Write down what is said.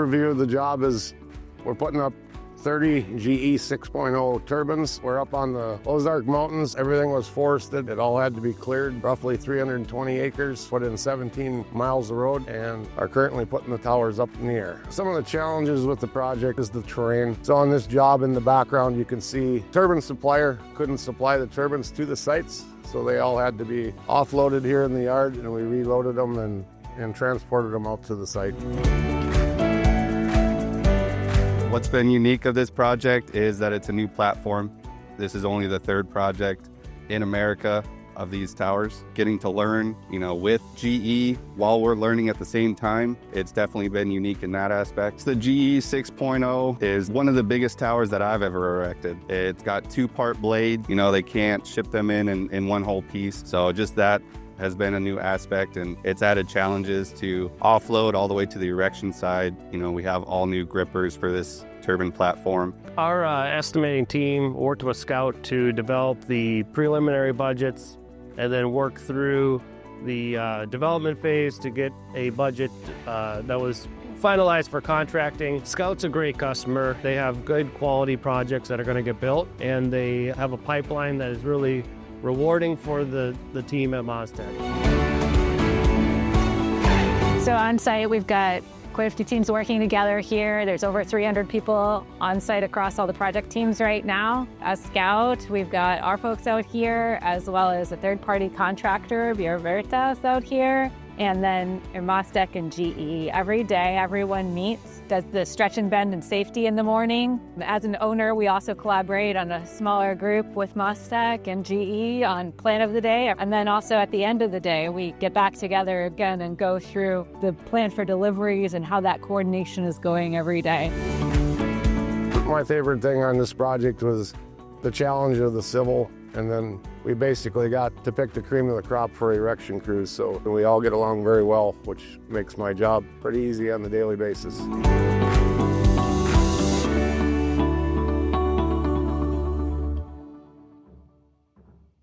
overview of the job is we're putting up 30 GE 6.0 turbines. We're up on the Ozark Mountains. Everything was forested. It all had to be cleared, roughly 320 acres, put in 17 miles of road, and are currently putting the towers up in the air. Some of the challenges with the project is the terrain. So on this job in the background, you can see turbine supplier couldn't supply the turbines to the sites, so they all had to be offloaded here in the yard, and we reloaded them and transported them out to the site. What's been unique of this project is that it's a new platform. This is only the third project in America of these towers. Getting to learn, with GE while we're learning at the same time, it's definitely been unique in that aspect. The GE 6.0 is one of the biggest towers that I've ever erected. It's got 2-part blade. They can't ship them in one whole piece. So just that has been a new aspect, and it's added challenges to offload all the way to the erection side. We have all new grippers for this turbine platform. Our estimating team worked with Scout to develop the preliminary budgets and then work through the development phase to get a budget that was finalized for contracting. Scout's a great customer. They have good quality projects that are going to get built, and they have a pipeline that is really rewarding for the team at MasTec. So on site, we've got quite a few teams working together here. There's over 300 people on site across all the project teams right now. As Scout, we've got our folks out here, as well as a third-party contractor, Via Veritas, out here. And then MasTec and GE. Every day, everyone meets, does the stretch and bend and safety in the morning. As an owner, we also collaborate on a smaller group with MasTec and GE on plan of the day. And then also at the end of the day, we get back together again and go through the plan for deliveries and how that coordination is going every day. My favorite thing on this project was the challenge of the civil, and then we basically got to pick the cream of the crop for erection crews, so we all get along very well, which makes my job pretty easy on a daily basis.